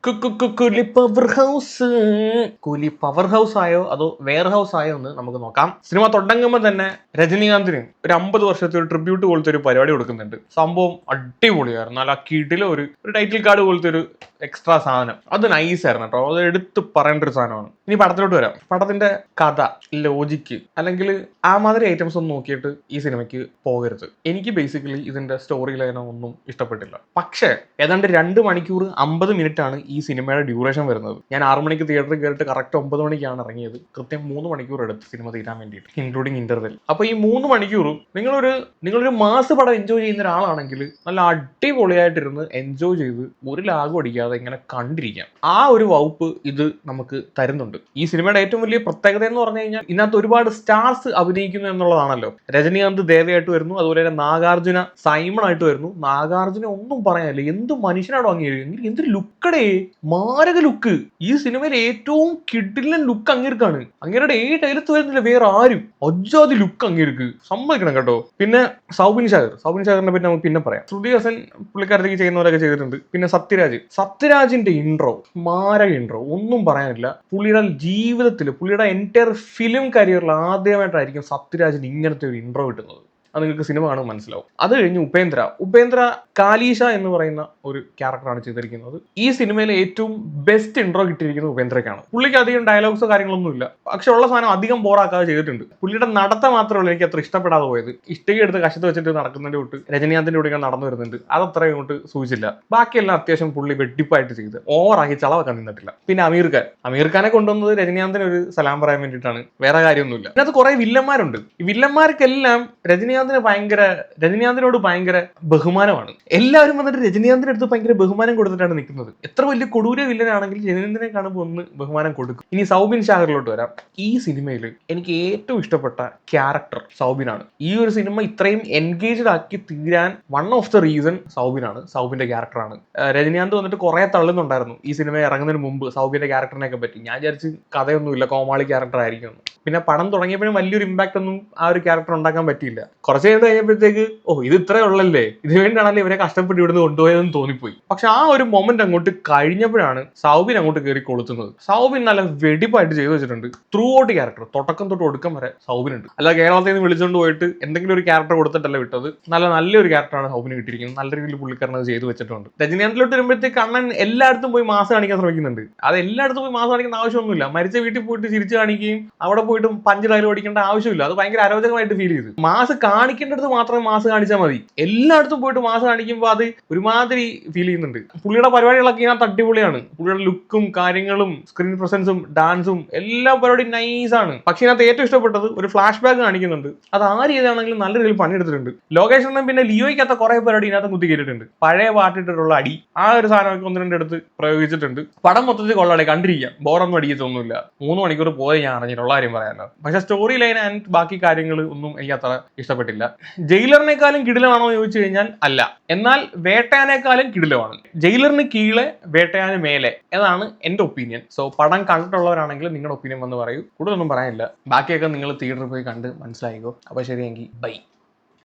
കുലി power house. കൂലി power house ആയോ അതോ വെയർ ഹൗസ് ആയോ എന്ന് നമുക്ക് നോക്കാം. സിനിമ തുടങ്ങുമ്പോൾ തന്നെ രജനീകാന്തിന് ഒരു 50 വർഷത്തെ ഒരു ട്രിബ്യൂട്ട് പോലത്തെ ഒരു പരിപാടി കൊടുക്കുന്നുണ്ട്. സംഭവം അടിപൊളിയായിരുന്നു. നല്ല കിടിലം ഒരു ടൈറ്റിൽ കാർഡ് പോലത്തെ ഒരു എക്സ്ട്രാ സാധനം. അത് നൈസായിരുന്നു കേട്ടോ. അത് എടുത്ത് പറയേണ്ട ഒരു സാധനമാണ്. ഇനി പടത്തിലോട്ട് വരാം. പടത്തിന്റെ കഥ, ലോജിക്ക് അല്ലെങ്കിൽ ആ മാതിരി ഐറ്റംസ് ഒന്നും നോക്കിയിട്ട് ഈ സിനിമയ്ക്ക് പോകരുത്. എനിക്ക് ബേസിക്കലി ഇതിന്റെ സ്റ്റോറി ലൈനോ ഒന്നും ഇഷ്ടപ്പെട്ടില്ല. പക്ഷേ ഏതാണ്ട് 2 മണിക്കൂർ 50 മിനിറ്റ് ആണ് ഈ സിനിമയുടെ ഡ്യൂറേഷൻ വരുന്നത്. ഞാൻ 6 മണിക്ക് തിയേറ്ററിൽ കയറിയിട്ട് കറക്റ്റ് 9 മണിക്കാണ് ഇറങ്ങിയത്. കൃത്യം 3 മണിക്കൂർ എടുത്ത് സിനിമ തീരാൻ വേണ്ടിയിട്ട്, ഇൻക്ലൂഡിങ് ഇന്റർവെൽ. അപ്പൊ ഈ 3 മണിക്കൂറും നിങ്ങളൊരു മാസ് പടം എൻജോയ് ചെയ്യുന്ന ഒരാളാണെങ്കിൽ നല്ല അടിപൊളിയായിട്ടിരുന്ന് എൻജോയ് ചെയ്ത് ഒരു ലാഗും അടിക്കാതെ ഇങ്ങനെ കണ്ടിരിക്കാം. ആ ഒരു വകുപ്പ് ഇത് നമുക്ക് തരുന്നുണ്ട്. ഈ സിനിമയുടെ ഏറ്റവും വലിയ പ്രത്യേകത എന്ന് പറഞ്ഞു കഴിഞ്ഞാൽ ഇതിനകത്ത് ഒരുപാട് സ്റ്റാർസ് അഭിനയിക്കുന്നു എന്നുള്ളതാണല്ലോ. രജനീകാന്ത് ദേവയായിട്ട് വരുന്നു, അതുപോലെ തന്നെ നാഗാർജുന സൈമൺ ആയിട്ട് വരുന്നു. നാഗാർജുന ഒന്നും പറയാനില്ല, എന്ത് മനുഷ്യനാണോ അംഗീകരിക്കുന്നത്, എന്തൊരു ലുക്കടേ, മാരക ലുക്ക്. ഈ സിനിമയിൽ ഏറ്റവും കിടിലൻ ലുക്ക് അങ്ങേർക്കാണ്. അങ്ങേരുടെ അയലത്ത് വരുന്നില്ല വേറെ ആരും. അജാതി ലുക്ക് അങ്ങേർക്ക്, സമ്മതിക്കണം കേട്ടോ. പിന്നെ സൗബിൻ ഷാഗറിനെ പറ്റി നമുക്ക് പിന്നെ പറയാം. ശ്രുതി ഹസൻ പുള്ളിക്കാരത്തേക്ക് ചെയ്യുന്നവരൊക്കെ ചെയ്തിട്ടുണ്ട്. പിന്നെ സത്യരാജിന്റെ ഇൻട്രോ, മാരക ഇൻട്രോ, ഒന്നും പറയാനില്ല. പുള്ളിയുടെ ജീവിതത്തിൽ, പുള്ളിയുടെ എൻറ്റയർ ഫിലിം കരിയറിൽ ആദ്യമായിട്ടായിരിക്കും സത്യരാജിന് ഇങ്ങനത്തെ ഒരു ഇൻട്രോ കിട്ടുന്നത്. അത് നിങ്ങൾക്ക് സിനിമ കാണുമ്പോൾ മനസ്സിലാവും. അത് കഴിഞ്ഞ് ഉപേന്ദ്ര കാലീഷ എന്ന് പറയുന്ന ഒരു ക്യാരക്ടറാണ് ചെയ്തിരിക്കുന്നത്. ഈ സിനിമയിലെ ഏറ്റവും ബെസ്റ്റ് ഇൻട്രോ കിട്ടിയിരിക്കുന്നത് ഉപേന്ദ്രയ്ക്കാണ്. പുള്ളിക്ക് അധികം ഡയലോഗ്സോ കാര്യങ്ങളൊന്നും ഇല്ല, പക്ഷെ ഉള്ള സാധനം അധികം ബോറാക്കാതെ ചെയ്തിട്ടുണ്ട്. പുള്ളിയുടെ നടത്തം മാത്രമേ ഉള്ളൂ എനിക്ക് അത്ര ഇഷ്ടപ്പെടാതെ പോയത്. ഇഷ്ടിക എടുത്ത് കശത്ത് വെച്ചിട്ട് നടക്കുന്നതിന്റെ തൊട്ട് രജനീകാന്തിന്റെ കൂടെ നടന്നു വരുന്നുണ്ട്, അതത്ര ഇങ്ങോട്ട് സൂചിച്ചില്ല. ബാക്കിയെല്ലാം അത്യാവശ്യം പുള്ളി വെട്ടിപ്പായിട്ട് ചെയ്ത് ഓവറാക്കി ചളവാക്കാൻ നിന്നിട്ടില്ല. പിന്നെ അമീർ ഖാനെ കൊണ്ടുവന്നത് രജനീകാന്തിന് ഒരു സലാം പറയാൻ വേണ്ടിയിട്ടാണ്, വേറെ കാര്യമൊന്നുമില്ല. ഇതിനകത്ത് കുറെ വില്ലന്മാരുണ്ട്. ഈ വില്ലന്മാർക്കെല്ലാം രജനീകാന്തിനോട് ഭയങ്കര ബഹുമാനമാണ്. എല്ലാവരും വന്നിട്ട് രജനീകാന്തിന്റെ അടുത്ത് ഭയങ്കര ബഹുമാനം കൊടുത്തിട്ടാണ് നിൽക്കുന്നത്. എത്ര വലിയ കൊടൂര വില്ലനാണെങ്കിൽ രജനീകാന്തിനെ കാണുമ്പോൾ ഒന്ന് ബഹുമാനം കൊടുക്കും. ഇനി സൗബിൻ ഷാഗറിലോട്ട് വരാം. ഈ സിനിമയിൽ എനിക്ക് ഏറ്റവും ഇഷ്ടപ്പെട്ട ക്യാരക്ടർ സൗബിനാണ്. ഈ ഒരു സിനിമ ഇത്രയും എൻഗേജ്ഡ് ആക്കി തീരാൻ വൺ ഓഫ് ദ റീസൺ സൗബിന്റെ ക്യാരക്ടറാണ്. രജനീകാന്ത് വന്നിട്ട് കുറെ തള്ളുന്നുണ്ടായിരുന്നു ഈ സിനിമ ഇറങ്ങുന്നതിന് മുമ്പ് സൗബിന്റെ ക്യാരക്ടറിനെയൊക്കെ പറ്റി. ഞാൻ വിചാരിച്ച് കഥയൊന്നുമില്ല, കോമാളി ക്യാരക്ടർ ആയിരിക്കും. പിന്നെ പടം തുടങ്ങിയപ്പോഴും വലിയൊരു ഇമ്പാക്ട് ഒന്നും ആ ഒരു ക്യാരക്ടർ ഉണ്ടാക്കാൻ പറ്റിയില്ല. കുറച്ച് കഴിഞ്ഞപ്പോഴത്തേക്ക് ഇത് ഇത്രേ ഉള്ളല്ലേ, ഇത് വേണ്ടിയാണല്ലോ ഇവരെ കഷ്ടപ്പെട്ട് ഇവിടുന്ന് കൊണ്ടുപോയതെന്ന് തോന്നിപ്പോയി. പക്ഷെ ആ ഒരു മൊമെന്റ് അങ്ങോട്ട് കഴിഞ്ഞപ്പോഴാണ് സൗബിൻ അങ്ങോട്ട് കയറി കൊളുത്തുന്നത്. സൗബിൻ നല്ല വെടിപ്പായിട്ട് ചെയ്തു വെച്ചിട്ടുണ്ട്. ത്രൂ ഔട്ട് ക്യാരക്ടർ തുടക്കം തൊട്ട് ഒടുക്കം വരെ സൗബിനുണ്ട്. അല്ല കേരളത്തിൽ നിന്ന് വിളിച്ചുകൊണ്ട് പോയിട്ട് എന്തെങ്കിലും ഒരു ക്യാരക്ടർ കൊടുത്തിട്ടല്ല വിട്ടത്. നല്ലൊരു ക്യാരക്ടറാണ് സൗബിന് കിട്ടിയിരിക്കുന്നത്. നല്ല രീതിയിൽ പുള്ളിക്കാരൻ അത് ചെയ്തു വെച്ചിട്ടുണ്ട്. രജനീകാന്തിലോട്ട് വരുമ്പോഴത്തേക്ക് അണ്ണൻ എല്ലായിടത്തും പോയി മാസ് കാണിക്കാൻ ശ്രമിക്കുന്നുണ്ട്. അത് എല്ലായിടത്തും പോയി മാസ് കാണിക്കേണ്ട ആവശ്യമൊന്നുമില്ല. മരിച്ച വീട്ടിൽ പോയിട്ട് ചിരിച്ചു കാണിക്കുകയും അവിടെ പോയിട്ട് പഞ്ച് ഡയലോഗ് അടിക്കേണ്ട ആവശ്യമില്ല. അത് ഭയങ്കര അരോചകമായിട്ട് ഫീൽ ചെയ്തു. മാസ് കാണിക്കേണ്ടടുത്ത് മാത്രമേ മാസ് കാണിച്ചാൽ മതി. എല്ലായിടത്തും പോയിട്ട് മാസ് കാണിക്കുമ്പോൾ അത് ഒരുമാതിരി ഫീൽ ചെയ്യുന്നുണ്ട്. പുള്ളിയുടെ പരിപാടികളൊക്കെ ഇതിനകത്ത് അടിപൊളിയാണ്. പുള്ളിയുടെ ലുക്കും കാര്യങ്ങളും സ്ക്രീൻ പ്രസൻസും ഡാൻസും എല്ലാ പരിപാടിയും നൈസാണ്. പക്ഷെ ഇതിനകത്ത് ഏറ്റവും ഇഷ്ടപ്പെട്ടത് ഒരു ഫ്ലാഷ് ബാക്ക് കാണിക്കുന്നുണ്ട്. അത് ആര് ചെയ്താണെങ്കിലും നല്ല രീതിയിൽ പണിയെടുത്തിട്ടുണ്ട്. ലോകേഷ് അണ്ണൻ പിന്നെ ലിയോയ്ക്കകത്ത കുറെ പരിപാടി ഇതിനകത്ത് കുത്തി കയറ്റിട്ടുണ്ട്. പഴയ പാട്ടിട്ടുള്ള അടി, ആ ഒരു സാധനമൊക്കെ 1-2 എടുത്ത് പ്രയോഗിച്ചിട്ടുണ്ട്. പടം മൊത്തത്തിൽ കൊള്ളാടെ, കണ്ടിരിക്കാം, ബോറൊന്നും അടിക്കത്തൊന്നുമില്ല. 3 മണിക്കൂർ പോയി ഞാൻ അറിഞ്ഞിട്ടുള്ള കാര്യം പറയാനോ. പക്ഷെ സ്റ്റോറി ലൈൻ ആൻഡ് ബാക്കി കാര്യങ്ങൾ ഒന്നും എനിക്ക് അത്ര ഇഷ്ടപ്പെട്ടില്ല. ജയിലറിനേക്കാളും കിടിലമാണോ എന്ന് ചോദിച്ചു കഴിഞ്ഞാൽ അല്ല. എന്നാൽ വേട്ടയാനേക്കാളും കിടിലമാണ്. ജയിലറിന് കീഴെ വേട്ടയാന് മേലെ എന്നാണ് എന്റെ ഒപ്പീനിയൻ. സോ പടം കണ്ടിട്ടുള്ളവരാണെങ്കിൽ നിങ്ങളുടെ ഒപ്പീനിയൻ വന്ന് പറയൂ. കൂടുതലൊന്നും പറയാനില്ല. ബാക്കിയൊക്കെ നിങ്ങൾ തിയേറ്ററിൽ പോയി കണ്ട് മനസ്സിലായിക്കോ. അപ്പൊ ശരിയെങ്കിൽ ബൈ.